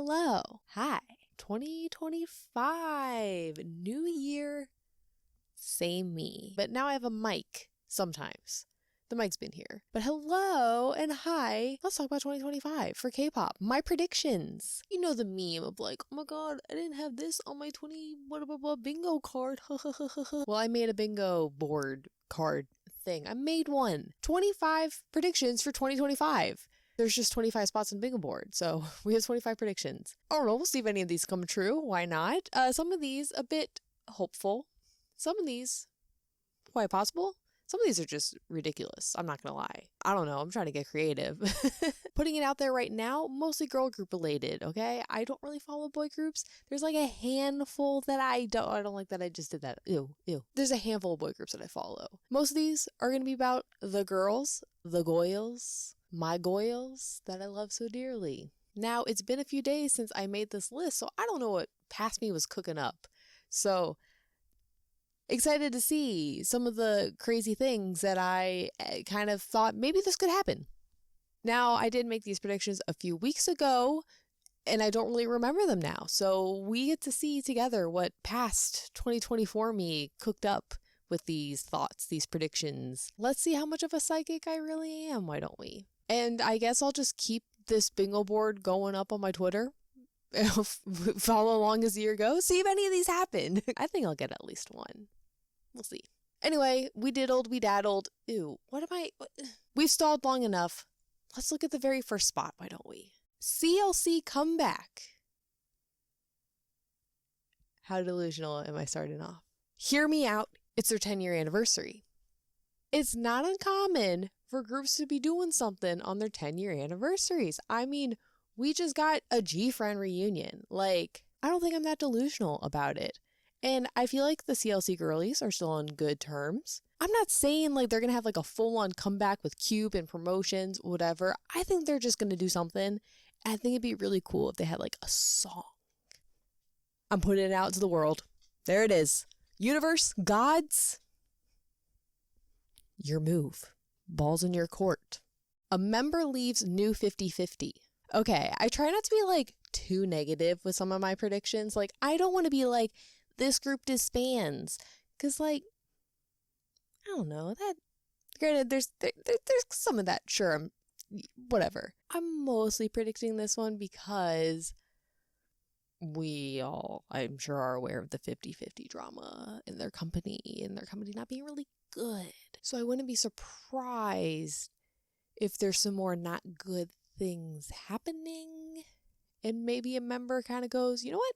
Hello. Hi. 2025. New year. Same me. But now I have a mic sometimes. The mic's been here. But hello and hi. Let's talk about 2025 for K-pop. My predictions. You know the meme of like, oh my god, I didn't have this on my 20 blah, blah, blah, bingo card. Well, I made a bingo board card thing. I made one. 25 predictions for 2025. There's just 25 spots on the bingo board, so we have 25 predictions. I don't know, we'll see if any of these come true. Why not? Some of these a bit hopeful. Some of these quite possible. Some of these are just ridiculous. I'm not gonna lie. I don't know. I'm trying to get creative. Putting it out there right now, mostly girl group related, okay? I don't really follow boy groups. There's like a handful that I don't like that I just did that. Ew. There's a handful of boy groups that I follow. Most of these are gonna be about the girls, the goyles, my goyles that I love so dearly. Now, it's been a few days since I made this list, so I don't know what past me was cooking up. So excited to see some of the crazy things that I kind of thought maybe this could happen. Now, I did make these predictions a few weeks ago, and I don't really remember them now. So we get to see together what past 2024 me cooked up with these thoughts, these predictions. Let's see how much of a psychic I really am, why don't we? And I guess I'll just keep this bingo board going up on my Twitter. Follow along as the year goes. See if any of these happen. I think I'll get at least one. We'll see. Anyway, we diddled, we daddled. Ew, We've stalled long enough. Let's look at the very first spot, why don't we? CLC comeback. How delusional am I starting off? Hear me out. It's their 10-year anniversary. It's not uncommon for groups to be doing something on their 10-year anniversaries. I mean, we just got a G-Friend reunion. Like, I don't think I'm that delusional about it. And I feel like the CLC girlies are still on good terms. I'm not saying like they're going to have like a full-on comeback with Cube and promotions, whatever. I think they're just going to do something. I think it'd be really cool if they had like a song. I'm putting it out to the world. There it is. Universe, gods, your move. Ball's in your court. A member leaves new 50-50. Okay, I try not to be like too negative with some of my predictions. Like, I don't want to be like, this group disbands. Because, like, I don't know. That, granted, there's some of that. Sure, whatever. I'm mostly predicting this one because we all, I'm sure, are aware of the 50-50 drama in their company and their company not being really good. So I wouldn't be surprised if there's some more not good things happening and maybe a member kind of goes, you know what?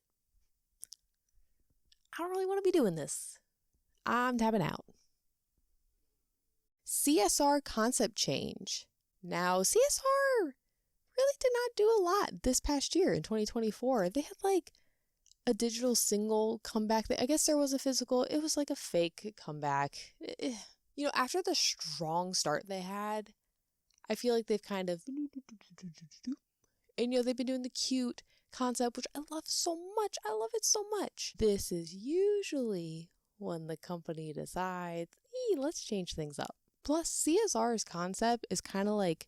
I don't really want to be doing this. I'm tapping out. CSR concept change. Now, CSR really did not do a lot this past year in 2024. They had like a digital single comeback. I guess there was a physical. It was like a fake comeback. You know, after the strong start they had, I feel like they've kind of, and you know, they've been doing the cute concept, which I love so much. I love it so much. This is usually when the company decides, let's change things up. Plus, CSR's concept is kind of like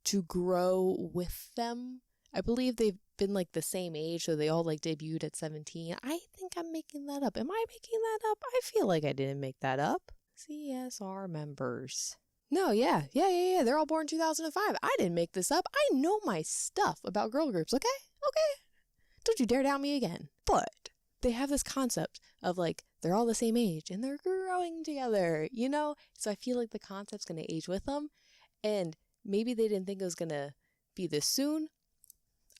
to grow with them. I believe they've been like the same age, so they all like debuted at 17. I think I'm making that up. Am I making that up? I feel like I didn't make that up. CSR members. No, yeah. They're all born 2005. I didn't make this up. I know my stuff about girl groups, okay? Don't you dare doubt me again. But they have this concept of like, they're all the same age and they're growing together, you know? So I feel like the concept's going to age with them. And maybe they didn't think it was going to be this soon.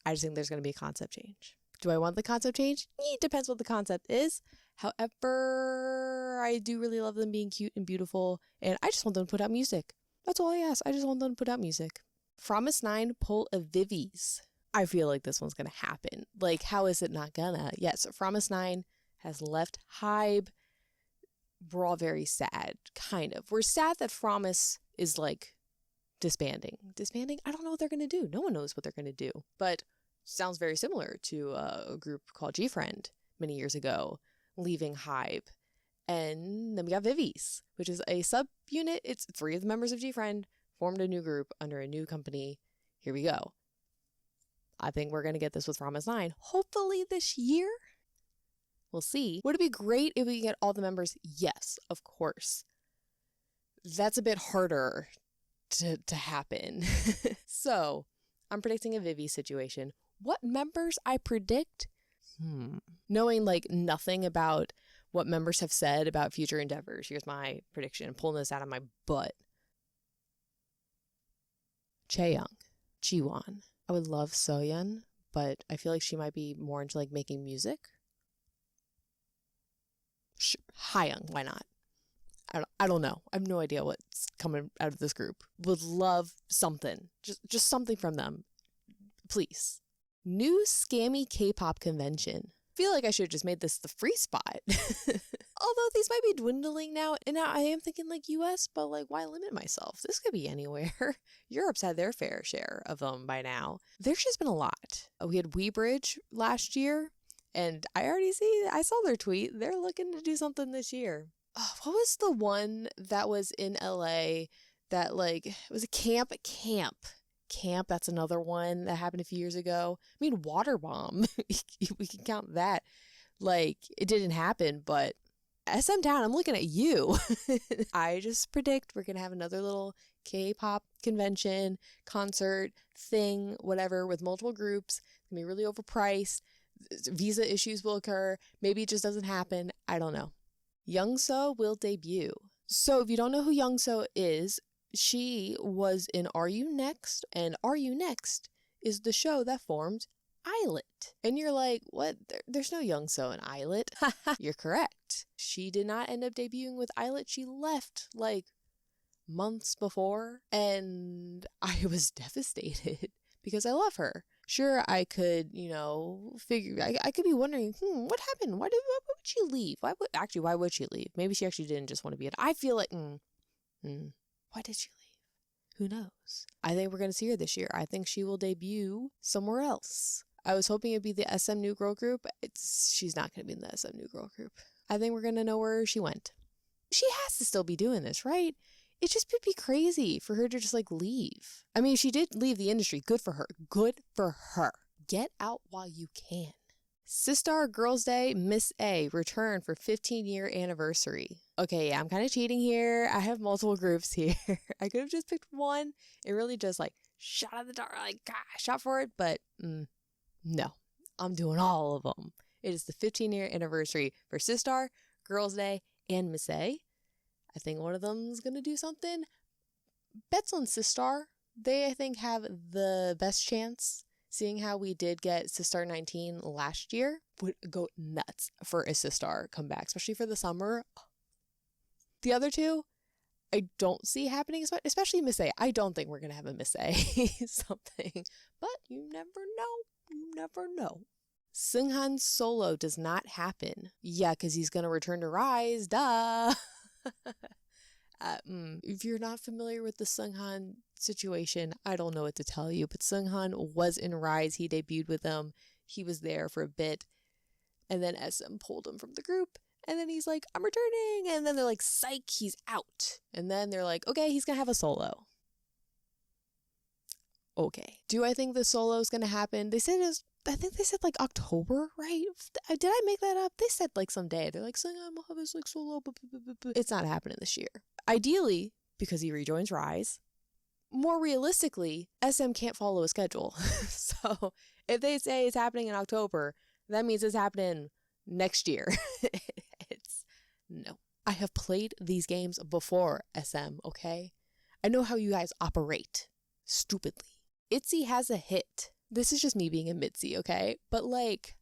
I just think there's going to be a concept change. Do I want the concept change? It depends what the concept is. However, I do really love them being cute and beautiful, and I just want them to put out music. That's all I ask. I just want them to put out music. Fromis 9 pull a Vivies. I feel like this one's going to happen. Like, how is it not gonna? Yes, Fromis 9 has left Hybe. We're all very sad, kind of. We're sad that Fromis is, like, disbanding. Disbanding? I don't know what they're going to do. No one knows what they're going to do. But sounds very similar to a group called G-Friend many years ago, leaving Hybe. And then we got Vivies, which is a subunit. It's 3 of the members of G-Friend formed a new group under a new company. Here we go. I think we're going to get this with Promise 9. Hopefully this year. We'll see. Would it be great if we could get all the members? Yes, of course. That's a bit harder to happen. So, I'm predicting a Vivi situation. What members I predict? Knowing like nothing about what members have said about future endeavors. Here's my prediction. I'm pulling this out of my butt. Chaeyoung, Jiwon. I would love Soyeon, but I feel like she might be more into like making music. Sure. Hayoung, why not? I don't know. I have no idea what's coming out of this group. Would love something. Just something from them. Please. New scammy K-pop convention. Feel like I should have just made this the free spot. Although these might be dwindling now. And now I am thinking like US, but like why limit myself? This could be anywhere. Europe's had their fair share of them by now. There's just been a lot. We had Weebridge last year. And I saw their tweet. They're looking to do something this year. Oh, what was the one that was in LA that like, it was a camp? Camp, that's another one that happened a few years ago. I mean, Water Bomb, we can count that. Like, it didn't happen, but SM Town, I'm looking at you. I just predict we're going to have another little K-pop convention, concert, thing, whatever, with multiple groups. It's going to be really overpriced. Visa issues will occur. Maybe it just doesn't happen. I don't know. Youngso will debut. So if you don't know who Youngso is, she was in Are You Next? And Are You Next is the show that formed Islet. And you're like, what? There's no Youngso in Islet. You're correct. She did not end up debuting with Islet. She left like months before. And I was devastated because I love her. Sure, I could, figure, I could be wondering, what happened? Why would she leave? Why would she leave? Maybe she actually didn't just want to be I feel like, why did she leave? Who knows? I think we're going to see her this year. I think she will debut somewhere else. I was hoping it'd be the SM New Girl Group. She's not going to be in the SM New Girl Group. I think we're going to know where she went. She has to still be doing this, right? It just would be crazy for her to just like leave. I mean, she did leave the industry. Good for her. Good for her. Get out while you can. Sistar Girls' Day Miss A return for 15-year anniversary. Okay, yeah, I'm kind of cheating here. I have multiple groups here. I could have just picked one. It really just like shot out the dark, like shot for it, but no, I'm doing all of them. It is the 15-year anniversary for Sistar, Girls' Day, and Miss A. I think one of them is going to do something. Bets on Sistar. They, I think, have the best chance. Seeing how we did get Sistar 19 last year, would go nuts for a Sistar comeback, especially for the summer. The other two, I don't see happening, especially Miss A. I don't think we're going to have a Miss A something, but you never know. You never know. Seunghan's solo does not happen. Yeah, because he's going to return to Rise. Duh. If you're not familiar with the Seunghan situation, I don't know what to tell you, but Seunghan was in Rise. He debuted with them. He was there for a bit, and then SM pulled him from the group, and then he's like, I'm returning, and then they're like, psych, he's out, and then they're like, okay, he's gonna have a solo. Okay, do I think the solo is gonna happen? I think they said like October, right? Did I make that up? They said like someday. They're like, Seunghan will have his like solo. It's not happening this year. Ideally, because he rejoins Rise. More realistically, SM can't follow a schedule. So if they say it's happening in October, that means it's happening next year. No. I have played these games before, SM, okay? I know how you guys operate. Stupidly. ITZY has a hit. This is just me being a Mitzi, okay? But like,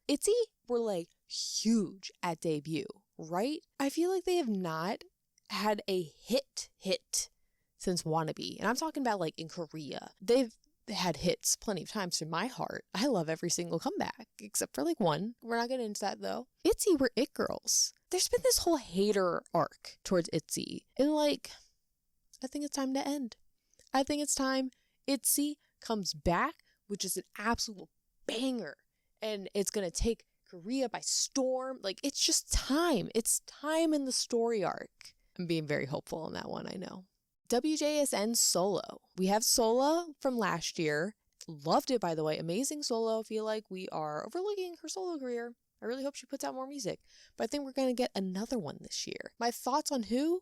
ITZY were like huge at debut, right? I feel like they have not had a hit since Wannabe. And I'm talking about like in Korea. They've had hits plenty of times to my heart. I love every single comeback, except for like one. We're not getting into that though. ITZY were it girls. There's been this whole hater arc towards ITZY. And like, I think it's time to end. I think it's time ITZY comes back, which is an absolute banger. And it's going to take Korea by storm. Like, it's just time. It's time in the story arc. I'm being very hopeful on that one, I know. WJSN solo. We have Sola from last year. Loved it, by the way. Amazing solo. I feel like we are overlooking her solo career. I really hope she puts out more music. But I think we're going to get another one this year. My thoughts on who?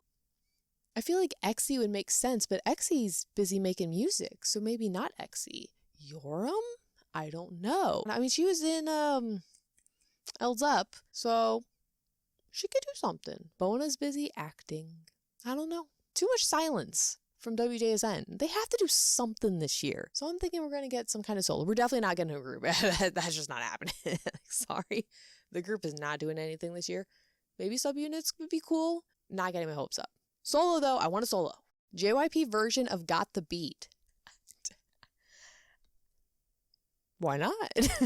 I feel like Exy would make sense, but Exy's busy making music, so maybe not Exy. Yoram? I don't know. I mean, she was in L's Up, so she could do something. Bona's busy acting. I don't know. Too much silence from WJSN. They have to do something this year. So I'm thinking we're going to get some kind of solo. We're definitely not getting a group. That's just not happening. Sorry. The group is not doing anything this year. Maybe subunits would be cool. Not getting my hopes up. Solo, though, I want a solo. JYP version of Got the Beat. Why not?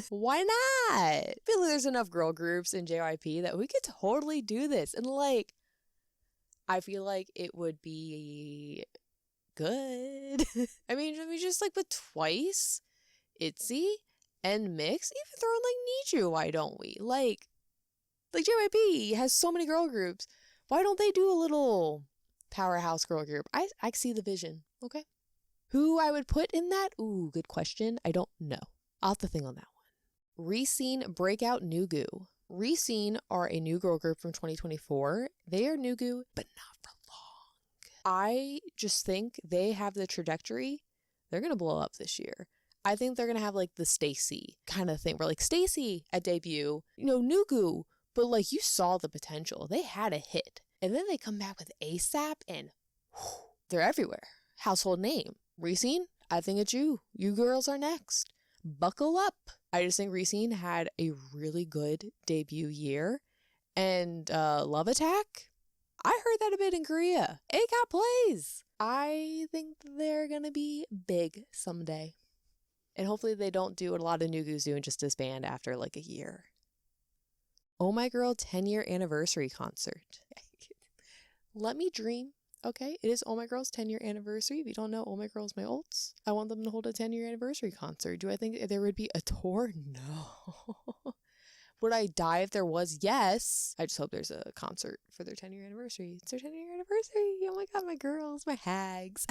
Why not? I feel like there's enough girl groups in JYP that we could totally do this. And like, I feel like it would be good. I mean, just like with Twice, ITZY, and Mix, even throw in like Nichu, why don't we? Like JYP has so many girl groups. Why don't they do a little powerhouse girl group? I see the vision, okay? Who I would put in that? Ooh, good question. I don't know. I'll have to think on that one. Reseen Breakout Nugu. Reseen are a new girl group from 2024. They are Nugu, but not for long. I just think they have the trajectory. They're going to blow up this year. I think they're going to have like the Stacy kind of thing where like Stacy at debut, Nugu, but like you saw the potential. They had a hit. And then they come back with ASAP and whew, they're everywhere. Household name. Reseen, I think it's you. You girls are next. Buckle up. I just think Reseen had a really good debut year. And Love Attack, I heard that a bit in Korea. It got plays. I think they're going to be big someday. And hopefully they don't do what a lot of Nugu's do and just disband after like a year. Oh My Girl 10-year anniversary concert. Let me dream. Okay, it is Oh My Girl's 10-year anniversary. If you don't know, Oh My Girl's my olds. I want them to hold a 10-year anniversary concert. Do I think there would be a tour? No. Would I die if there was? Yes. I just hope there's a concert for their 10-year anniversary. It's their 10-year anniversary. Oh my god, my girls, my hags.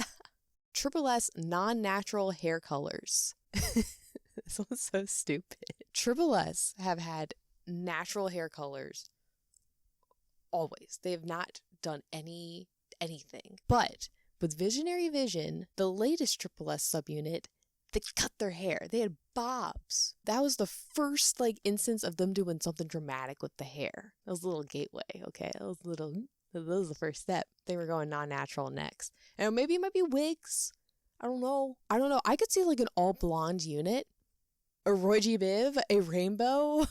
Triple S non-natural hair colors. This one's so stupid. Triple S have had natural hair colors always. They have not done anything. But with Visionary Vision, the latest Triple S subunit, they cut their hair. They had bobs. That was the first instance of them doing something dramatic with the hair. That was a little gateway, okay? That was the first step. They were going non-natural next. And maybe it might be wigs. I don't know. I could see an all blonde unit. A Roy G. Biv, a rainbow,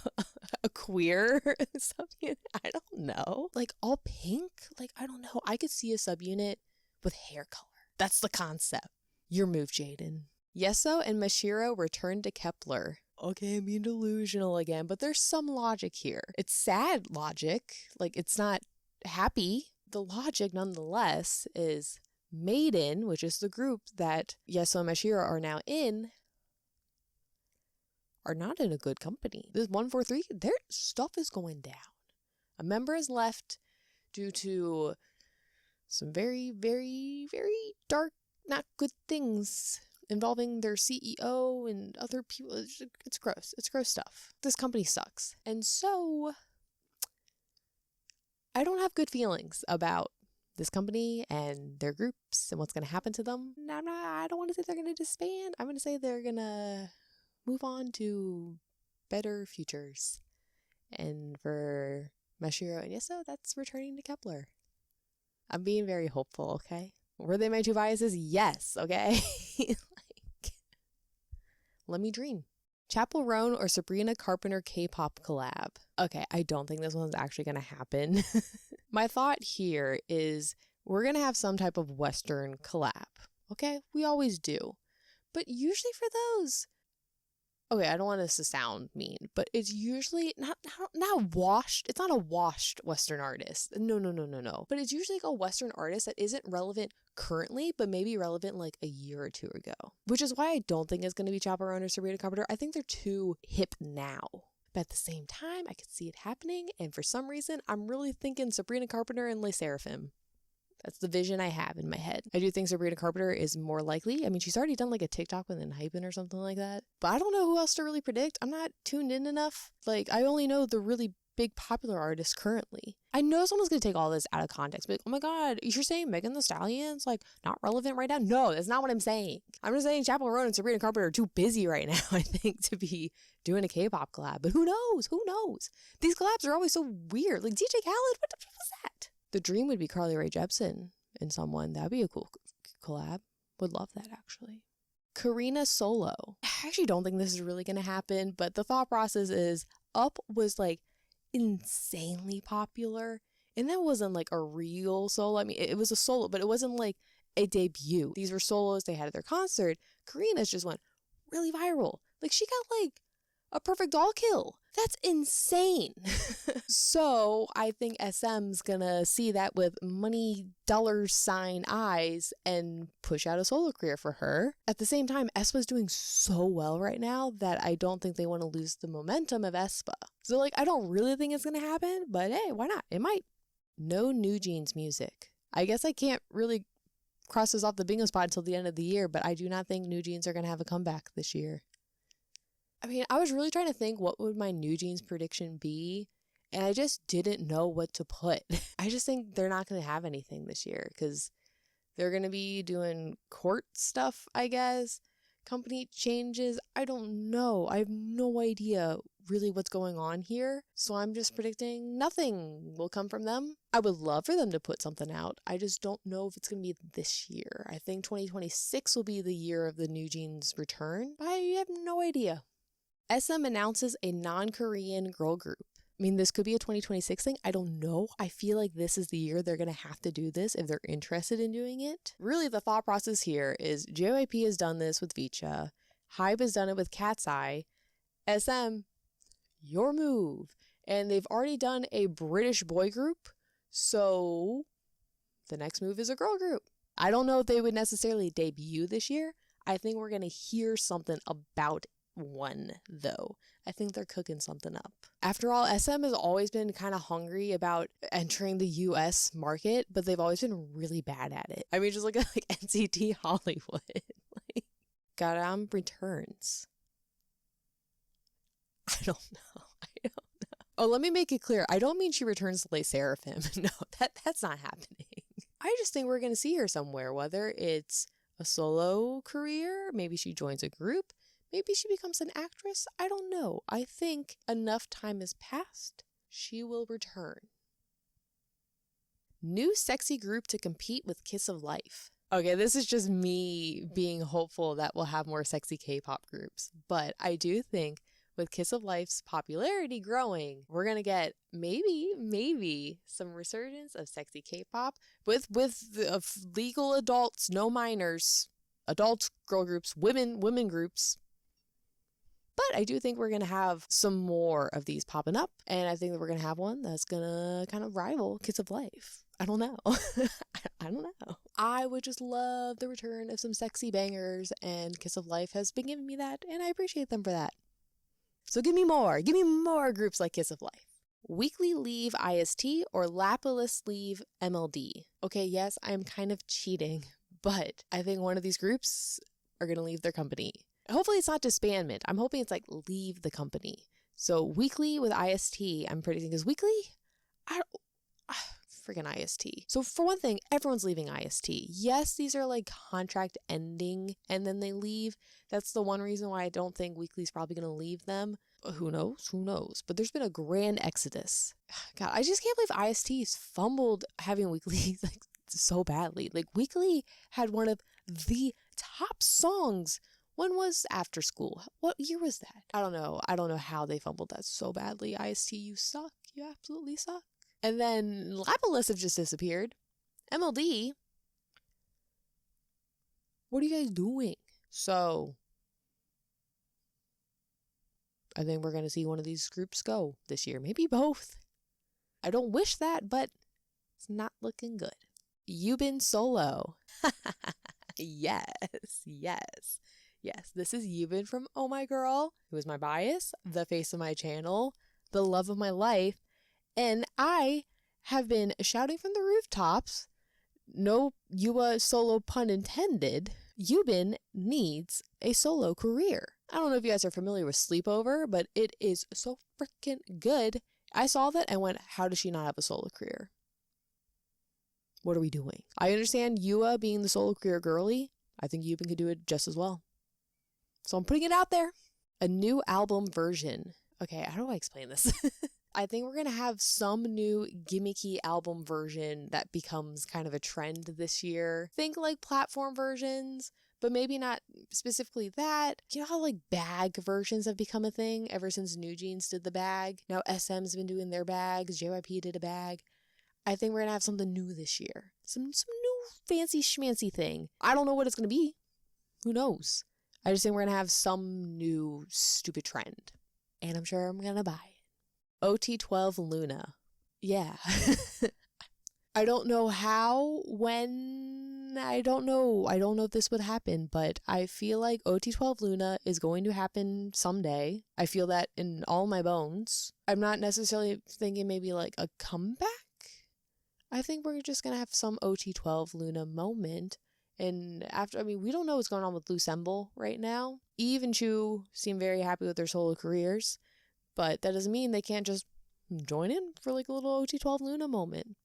a queer subunit. I don't know. All pink? I don't know. I could see a subunit with hair color. That's the concept. Your move, Jaden. Yeso and Mashiro return to Kepler. Okay, I'm being delusional again, but there's some logic here. It's sad logic. It's not happy. The logic, nonetheless, is Maiden, which is the group that Yeso and Mashiro are now in, are not in a good company. This 143, their stuff is going down. A member is left due to some very, very, very dark, not good things involving their CEO and other people. It's gross. It's gross stuff. This company sucks. And so I don't have good feelings about this company and their groups and what's going to happen to them. I don't want to say they're going to disband. I'm going to say they're going to move on to better futures. And for Mashiro and Yeso, that's returning to Kepler. I'm being very hopeful, okay? Were they my two biases? Yes, okay? Let me dream. Chapel Roan or Sabrina Carpenter K-pop collab. Okay, I don't think this one's actually going to happen. My thought here is we're going to have some type of Western collab. Okay, we always do. But usually for those, okay, I don't want this to sound mean, but it's usually not washed. It's not a washed Western artist. No. But it's usually a Western artist that isn't relevant currently, but maybe relevant a year or two ago. Which is why I don't think it's going to be Chaperone or Sabrina Carpenter. I think they're too hip now. But at the same time, I could see it happening. And for some reason, I'm really thinking Sabrina Carpenter and Les Seraphim. That's the vision I have in my head. I do think Sabrina Carpenter is more likely. I mean, she's already done like a TikTok with Hypen or something like that. But I don't know who else to really predict. I'm not tuned in enough. Like, I only know the really big popular artists currently. I know someone's going to take all this out of context. But, oh my God, you're saying Megan Thee Stallion's like not relevant right now? No, that's not what I'm saying. I'm just saying Chappell Roan and Sabrina Carpenter are too busy right now, I think, to be doing a K-pop collab. But who knows? Who knows? These collabs are always so weird. Like DJ Khaled, what was that? The dream would be Carly Rae Jepsen and someone. That'd be a cool collab. Would love that, actually. Karina solo. I actually don't think this is really going to happen, but the thought process is Up was like insanely popular, and that wasn't like a real solo. I mean, it was a solo, but it wasn't like a debut. These were solos they had at their concert. Karina's just went really viral. Like, she got like a perfect doll kill. That's insane. So I think SM's gonna see that with money $sign eyes and push out a solo career for her. At the same time, aespa's doing so well right now that I don't think they want to lose the momentum of aespa. So like, I don't really think it's gonna happen, but hey, why not? It might. No New Jeans music. I guess I can't really cross this off the bingo spot until the end of the year, but I do not think New Jeans are gonna have a comeback this year. I mean, I was really trying to think what would my New Jeans prediction be, and I just didn't know what to put. I just think they're not going to have anything this year because they're going to be doing court stuff, I guess. Company changes. I don't know. I have no idea really what's going on here. So I'm just predicting nothing will come from them. I would love for them to put something out. I just don't know if it's going to be this year. I think 2026 will be the year of the New Jeans return. I have no idea. SM announces a non-Korean girl group. I mean, this could be a 2026 thing. I don't know. I feel like this is the year they're going to have to do this if they're interested in doing it. Really, the thought process here is JYP has done this with Vicha. Hybe has done it with Cat's Eye. SM, your move. And they've already done a British boy group. So the next move is a girl group. I don't know if they would necessarily debut this year. I think we're going to hear something about one, though. I think they're cooking something up. After all, SM has always been kind of hungry about entering the US market, but they've always been really bad at it. I mean, just look at like NCT Hollywood. Like, Garam returns. I don't know. Oh, let me make it clear. I don't mean she returns to Les Seraphim. No, that's not happening. I just think we're going to see her somewhere, whether it's a solo career, maybe she joins a group, maybe she becomes an actress. I don't know. I think enough time has passed. She will return. New sexy group to compete with Kiss of Life. Okay, this is just me being hopeful that we'll have more sexy K-pop groups. But I do think with Kiss of Life's popularity growing, we're going to get maybe some resurgence of sexy K-pop with legal adults, no minors, adult girl groups, women groups. But I do think we're going to have some more of these popping up. And I think that we're going to have one that's going to kind of rival Kiss of Life. I don't know. I don't know. I would just love the return of some sexy bangers. And Kiss of Life has been giving me that. And I appreciate them for that. So give me more. Give me more groups like Kiss of Life. Weekly Leave IST or Lapalist Leave MLD. Okay, yes, I'm kind of cheating. But I think one of these groups are going to leave their company. Hopefully it's not disbandment. I'm hoping it's like leave the company. So Weekly with IST, I'm predicting is Weekly? Friggin' IST. So for one thing, everyone's leaving IST. Yes, these are like contract ending and then they leave. That's the one reason why I don't think Weekly's probably going to leave them. Who knows? Who knows? But there's been a grand exodus. God, I just can't believe IST's fumbled having Weekly like so badly. Like Weekly had one of the top songs. When was After School? What year was that? I don't know. I don't know how they fumbled that so badly. IST, you suck. You absolutely suck. And then Lapalist have just disappeared. MLD, what are you guys doing? So, I think we're going to see one of these groups go this year. Maybe both. I don't wish that, but it's not looking good. Yubin solo. Yes. This is Yubin from Oh My Girl, who is my bias, the face of my channel, the love of my life, and I have been shouting from the rooftops no Yua solo pun intended, Yubin needs a solo career. I don't know if you guys are familiar with Sleepover, but it is so freaking good. I saw that and went, how does she not have a solo career? What are we doing? I understand Yua being the solo career girly. I think Yubin could do it just as well. So I'm putting it out there. A new album version. Okay, how do I explain this? I think we're going to have some new gimmicky album version that becomes kind of a trend this year. Think like platform versions, but maybe not specifically that. You know how like bag versions have become a thing ever since New Jeans did the bag? Now SM's been doing their bags. JYP did a bag. I think we're going to have something new this year. Some new fancy schmancy thing. I don't know what it's going to be. Who knows? I just think we're going to have some new stupid trend. And I'm sure I'm going to buy it. OT12 Luna. Yeah. I don't know how, when, I don't know if this would happen, but I feel like OT12 Luna is going to happen someday. I feel that in all my bones. I'm not necessarily thinking maybe like a comeback. I think we're just going to have some OT12 Luna moment. And after, we don't know what's going on with Lucemble right now. Eve and Chu seem very happy with their solo careers. But that doesn't mean they can't just join in for like a little OT12 Luna moment.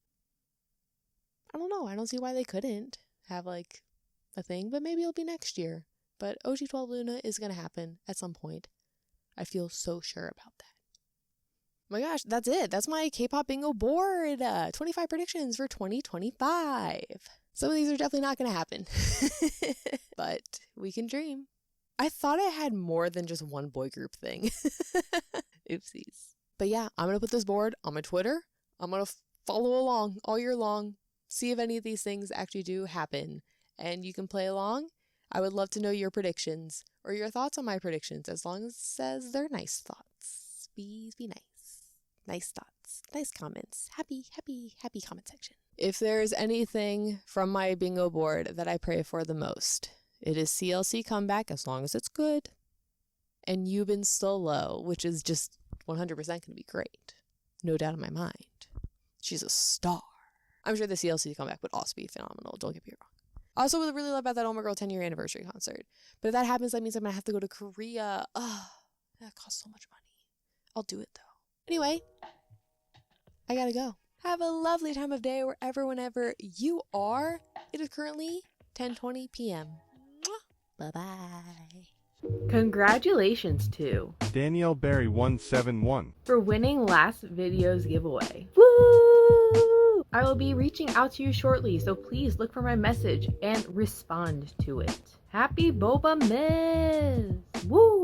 I don't know. I don't see why they couldn't have like a thing, but maybe it'll be next year. But OT12 Luna is going to happen at some point. I feel so sure about that. My gosh, that's it. That's my K-pop bingo board. 25 predictions for 2025. Some of these are definitely not going to happen. But we can dream. I thought I had more than just one boy group thing. Oopsies. But yeah, I'm going to put this board on my Twitter. I'm going to follow along all year long, see if any of these things actually do happen. And you can play along. I would love to know your predictions or your thoughts on my predictions, as long as it says they're nice thoughts. Be nice. Nice thoughts. Nice comments. Happy comment section. If there's anything from my bingo board that I pray for the most, it is CLC comeback, as long as it's good. And Yubin still low, which is just 100% going to be great. No doubt in my mind. She's a star. I'm sure the CLC comeback would also be phenomenal. Don't get me wrong. I also would really love about that Oh My Girl 10-year anniversary concert. But if that happens, that means I'm going to have to go to Korea. That costs so much money. I'll do it though. Anyway, I gotta go. Have a lovely time of day whenever you are. It is currently 10:20 p.m. Bye-bye. Congratulations to Danielle Berry 171 for winning last video's giveaway. Woo! I will be reaching out to you shortly, so please look for my message and respond to it. Happy Boba Miss! Woo!